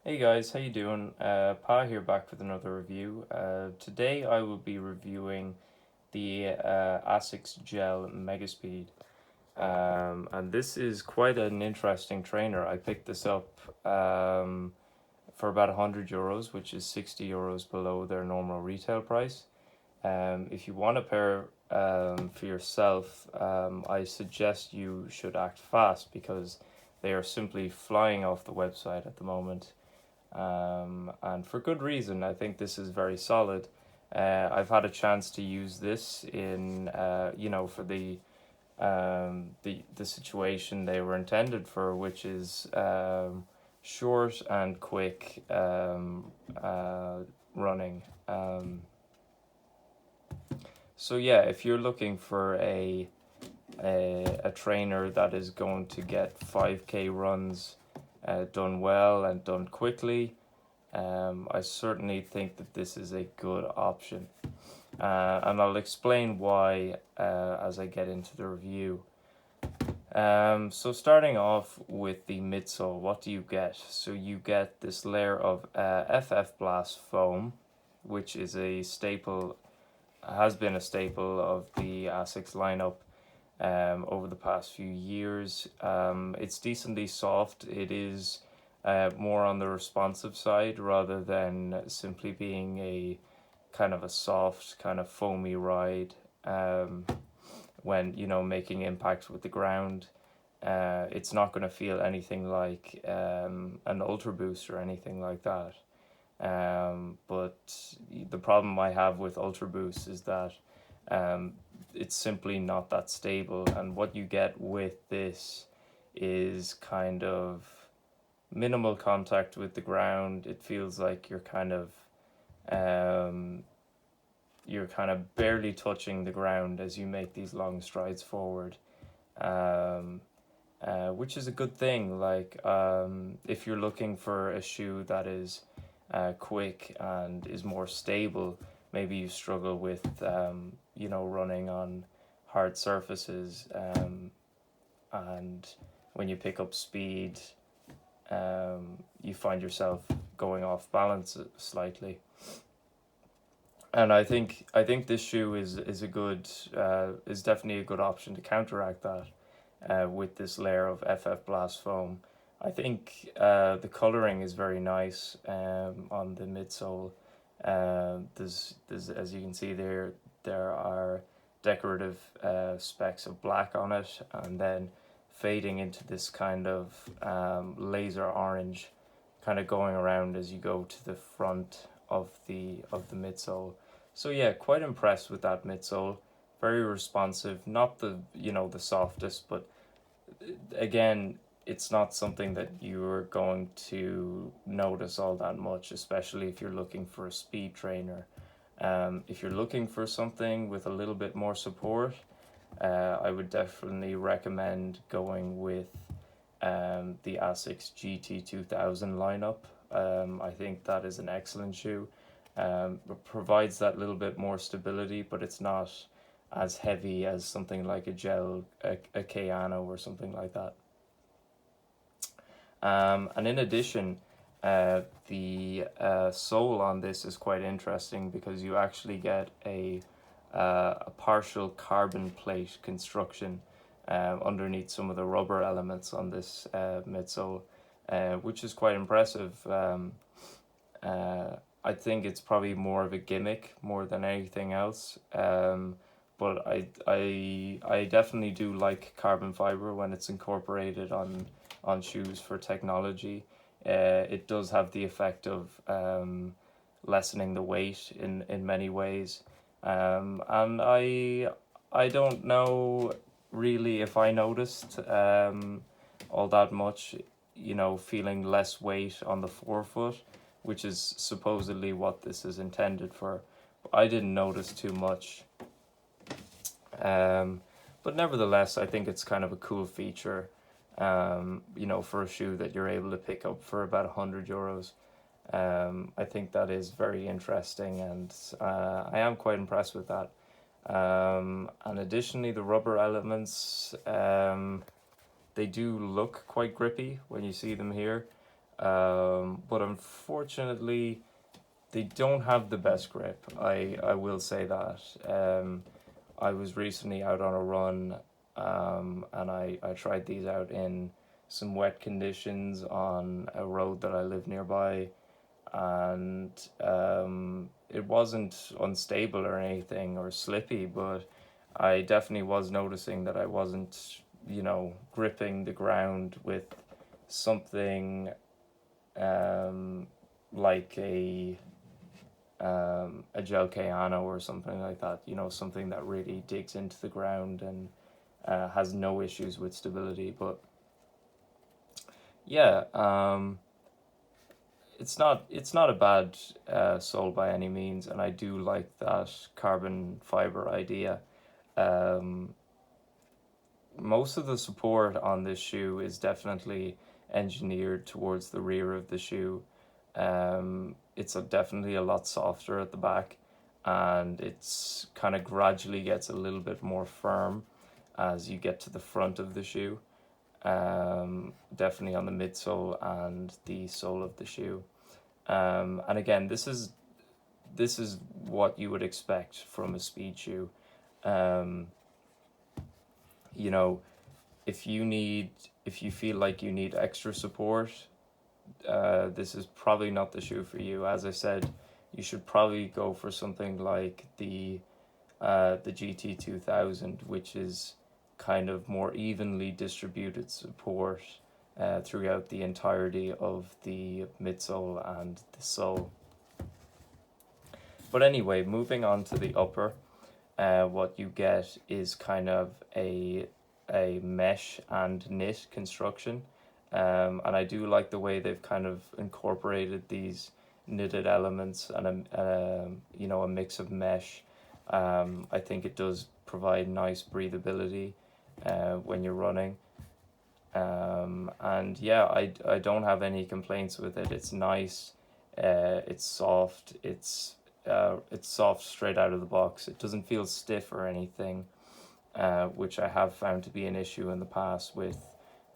Hey guys, how you doing? Pa here back with another review. Today I will be reviewing the Asics Gel Megaspeed. And this is quite an interesting trainer. I picked this up for about €100, which is €60 below their normal retail price. If you want a pair for yourself, I suggest you should act fast because they are simply flying off the website at the moment, and for good reason. I think this is very solid. I've had a chance to use this in, for the situation they were intended for, which is short and quick running. So yeah, if you're looking for a trainer that is going to get 5K runs done well and done quickly, I certainly think that this is a good option. And I'll explain why as I get into the review. So starting off with the midsole, what do you get? So you get this layer of FF Blast foam, which is a staple, has been a staple of the Asics lineup over the past few years. It's decently soft. It is more on the responsive side rather than simply being a kind of a soft, kind of foamy ride when making impact with the ground. It's not going to feel anything like an Ultra Boost or anything like that. But the problem I have with Ultra Boost is that um, it's simply not that stable, and what you get with this is kind of minimal contact with the ground. It feels like um, you're kind of barely touching the ground as you make these long strides forward, um, which is a good thing. Like if you're looking for a shoe that is quick and is more stable, maybe you struggle with running on hard surfaces, and when you pick up speed, you find yourself going off balance slightly. And I think this shoe is a good is definitely a good option to counteract that with this layer of FF Blast foam. I think the coloring is very nice on the midsole. There's as you can see there are decorative specks of black on it, and then fading into this kind of laser orange, kind of going around as you go to the front of the midsole. So yeah, quite impressed with that midsole. Very responsive, not the softest, but again, it's not something that you're going to notice all that much, especially if you're looking for a speed trainer. If you're looking for something with a little bit more support, I would definitely recommend going with the Asics GT2000 lineup. I think that is an excellent shoe. It provides that little bit more stability, but it's not as heavy as something like a Kayano or something like that. And in addition, the sole on this is quite interesting because you actually get a partial carbon plate construction underneath some of the rubber elements on this midsole, which is quite impressive. I think it's probably more of a gimmick more than anything else. But I definitely do like carbon fiber when it's incorporated on shoes for technology. It does have the effect of lessening the weight in many ways. And I don't know really if I noticed all that much, feeling less weight on the forefoot, which is supposedly what this is intended for. I didn't notice too much. Um, but nevertheless, I think it's kind of a cool feature, for a shoe that you're able to pick up for about €100. I think that is very interesting, and I am quite impressed with that. And additionally, the rubber elements, they do look quite grippy when you see them here. but unfortunately they don't have the best grip. I will say that. I was recently out on a run, and I tried these out in some wet conditions on a road that I live nearby, and it wasn't unstable or anything or slippy, but I definitely was noticing that I wasn't, gripping the ground with something um, like a gel Kayano or something like that, something that really digs into the ground and has no issues with stability. But yeah, it's not a bad sole by any means, and I do like that carbon fiber idea. Um, Most of the support on this shoe is definitely engineered towards the rear of the shoe. It's definitely a lot softer at the back, and it's kind of gradually gets a little bit more firm as you get to the front of the shoe. Definitely on the midsole and the sole of the shoe. And again, this is what you would expect from a speed shoe. Um, you know, if you feel like you need extra support, this is probably not the shoe for you. As I said, you should probably go for something like the GT 2000, which is kind of more evenly distributed support throughout the entirety of the midsole and the sole. But anyway, moving on to the upper, what you get is kind of a mesh and knit construction. And I do like the way they've kind of incorporated these knitted elements and a mix of mesh. I think it does provide nice breathability when you're running. And yeah, I don't have any complaints with it. It's nice. It's soft. It's soft straight out of the box. It doesn't feel stiff or anything, which I have found to be an issue in the past with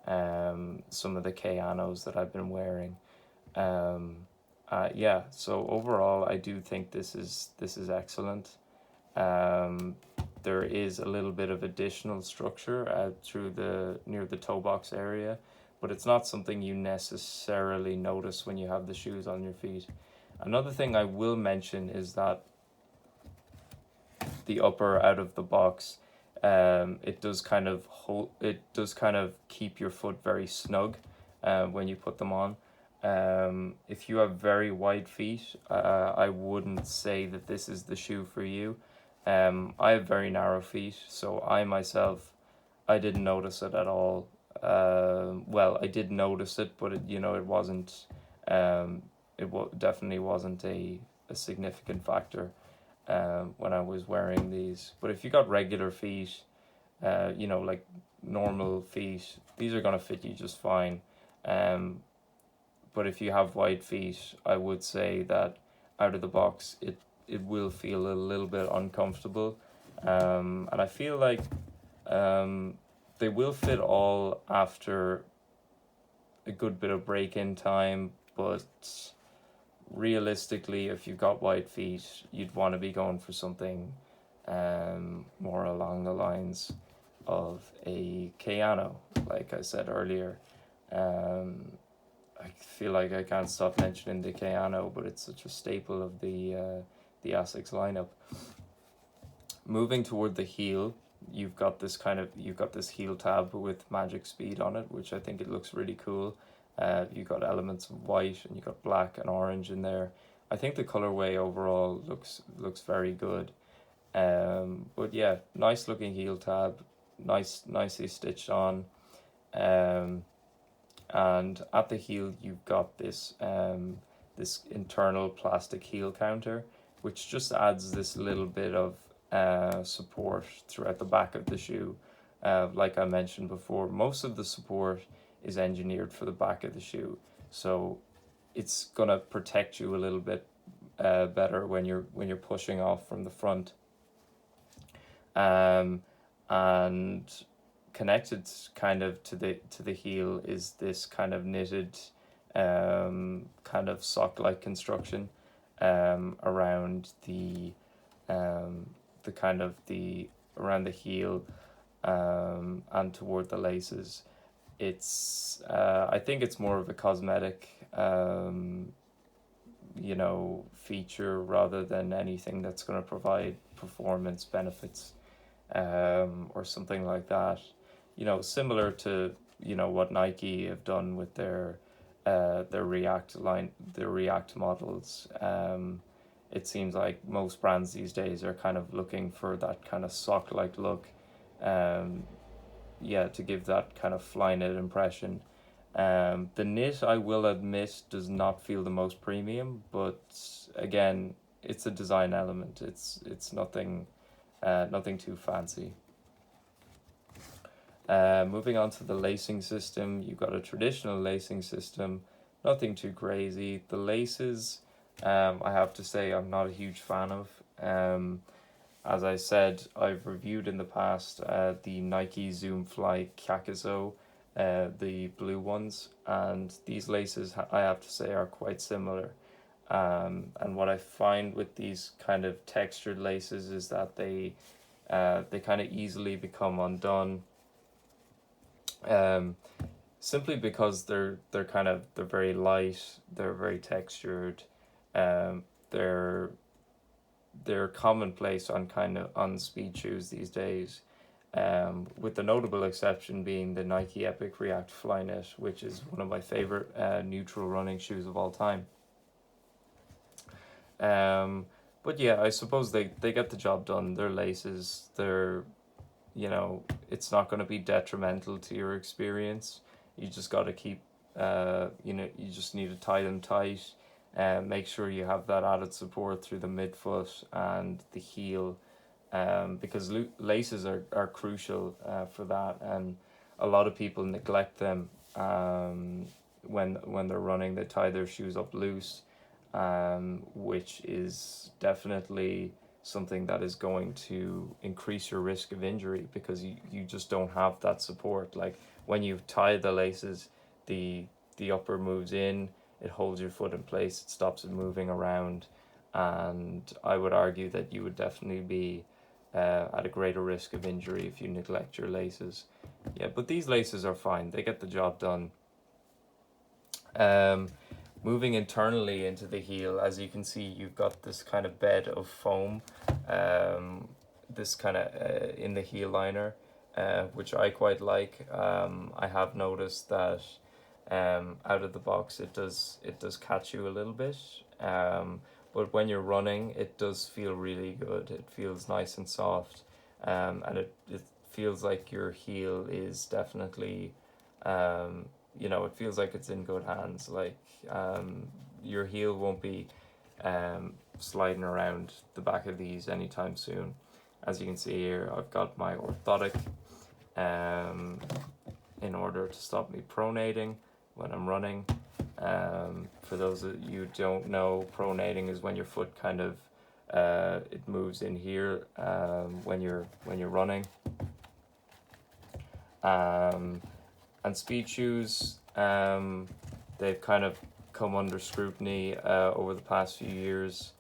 some of the Kayanos that I've been wearing. Yeah, so overall, I do think this is excellent. Um, there is a little bit of additional structure through the near the toe box area, but it's not something you necessarily notice when you have the shoes on your feet. Another thing I will mention is that the upper out of the box, it does kind of keep your foot very snug when you put them on. If you have very wide feet, I wouldn't say that this is the shoe for you. I have very narrow feet, so I didn't notice it at all. Well, I did notice it, but it wasn't. Definitely wasn't a significant factor when I was wearing these. But if you got regular feet, like normal feet, these are gonna fit you just fine. But if you have wide feet, I would say that out of the box, it will feel a little bit uncomfortable, and I feel like they will fit all after a good bit of break-in time, but realistically, if you've got wide feet, you'd want to be going for something more along the lines of a Kayano, like I said earlier. I feel like I can't stop mentioning the Kayano, but it's such a staple of the Asics lineup. Moving toward the heel, you've got this heel tab with Magicspeed on it, which I think it looks really cool. You've got elements of white and you've got black and orange in there. I think the colorway overall looks very good. But yeah, nice looking heel tab, nicely stitched on. And at the heel you've got this internal plastic heel counter, which just adds this little bit of support throughout the back of the shoe. Like I mentioned before, most of the support is engineered for the back of the shoe, so it's gonna protect you a little bit better when you're pushing off from the front. And connected kind of to the heel is this kind of knitted kind of sock-like construction around the kind of the around the heel and toward the laces. It's I think it's more of a cosmetic feature rather than anything that's going to provide performance benefits or something like that. Similar to what Nike have done with their React line, their React models. It seems like most brands these days are kind of looking for that kind of sock-like look. Um, yeah, to give that kind of Flyknit impression. The knit, I will admit, does not feel the most premium, but again, it's a design element. It's nothing too fancy. Moving on to the lacing system, you've got a traditional lacing system, nothing too crazy. The laces, I have to say, I'm not a huge fan of. As I said, I've reviewed in the past the Nike Zoom Fly Kakiso, the blue ones, and these laces, I have to say, are quite similar. And what I find with these kind of textured laces is that they kind of easily become undone, um, simply because they're very light, they're very textured, um, they're they're commonplace on speed shoes these days. With the notable exception being the Nike Epic React Flyknit, which is one of my favorite neutral running shoes of all time. But yeah, I suppose they get the job done. Their laces, it's not going to be detrimental to your experience. You just got to keep, you just need to tie them tight. Make sure you have that added support through the midfoot and the heel, because laces are crucial for that, and a lot of people neglect them when they're running. They tie their shoes up loose, which is definitely something that is going to increase your risk of injury because you just don't have that support. Like when you tie the laces, the upper moves in, it holds your foot in place, it stops it moving around, and I would argue that you would definitely be at a greater risk of injury if you neglect your laces. Yeah, but these laces are fine, they get the job done. Moving internally into the heel, as you can see, you've got this kind of bed of foam, this kind of in the heel liner, which I quite like. I have noticed that out of the box it does catch you a little bit, but when you're running it does feel really good. It feels nice and soft, and it feels like your heel is definitely it feels like it's in good hands. Like your heel won't be sliding around the back of these anytime soon. As you can see here, I've got my orthotic in order to stop me pronating when I'm running. For those of you who don't know, pronating is when your foot kind of it moves in here when you're running. And speed shoes, they've kind of come under scrutiny over the past few years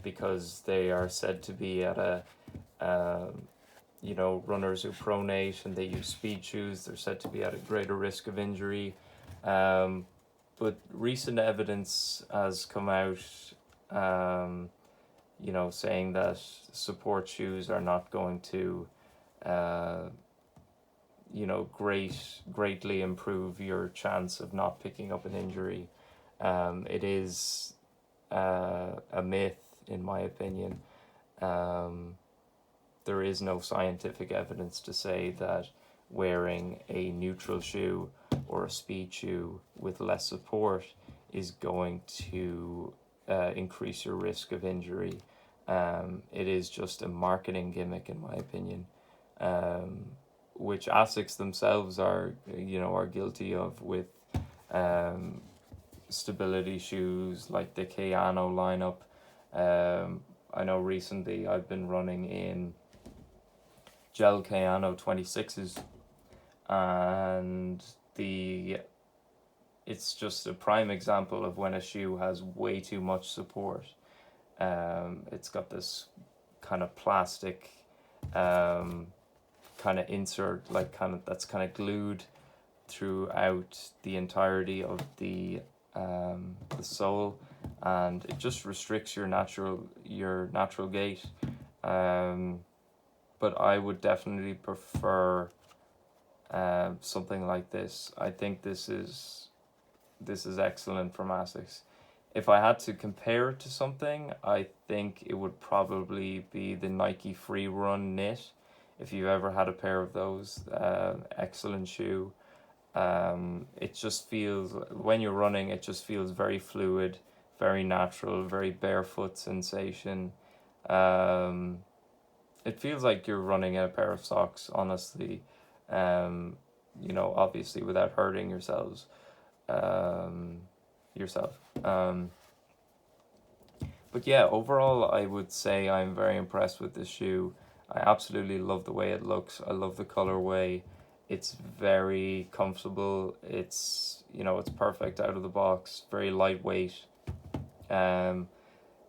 because they are said to be at a runners who pronate and they use speed shoes, they're said to be at a greater risk of injury. But recent evidence has come out, saying that support shoes are not going to, greatly improve your chance of not picking up an injury. It is a myth, in my opinion. There is no scientific evidence to say that wearing a neutral shoe or a speed shoe with less support is going to increase your risk of injury. It is just a marketing gimmick, in my opinion, which Asics themselves are guilty of with stability shoes like the Kayano lineup. I know recently I've been running in gel Kayano 26s, and the it's just a prime example of when a shoe has way too much support. It's got this kind of plastic kind of insert, like that's kind of glued throughout the entirety of the sole, and it just restricts your natural gait. But I would definitely prefer something like this. I think this is excellent from Asics. If I had to compare it to something, I think it would probably be the Nike Free Run Knit. If you've ever had a pair of those, excellent shoe. It just feels, when you're running, it just feels very fluid, very natural, very barefoot sensation. It feels like you're running in a pair of socks, honestly. Obviously without hurting yourself. But yeah, overall, I would say I'm very impressed with this shoe. I absolutely love the way it looks. I love the colorway. It's very comfortable. It's perfect out of the box. Very lightweight.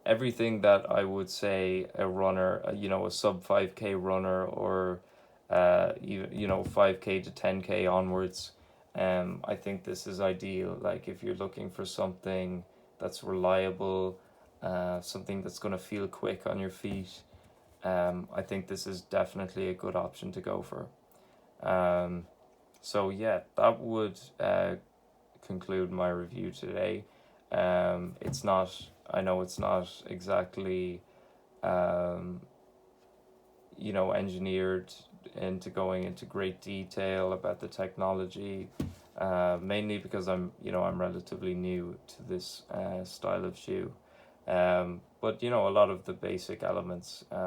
Everything that I would say a runner, a sub 5K runner, or 5K to 10K onwards. I think this is ideal. Like, if you're looking for something that's reliable, something that's going to feel quick on your feet, I think this is definitely a good option to go for. So yeah, that would conclude my review today. I know it's not exactly engineered into going into great detail about the technology, mainly because I'm relatively new to this style of shoe. But a lot of the basic elements, they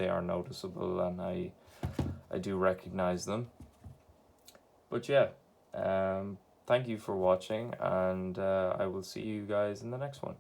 are noticeable, and I do recognize them. But yeah, thank you for watching, and I will see you guys in the next one.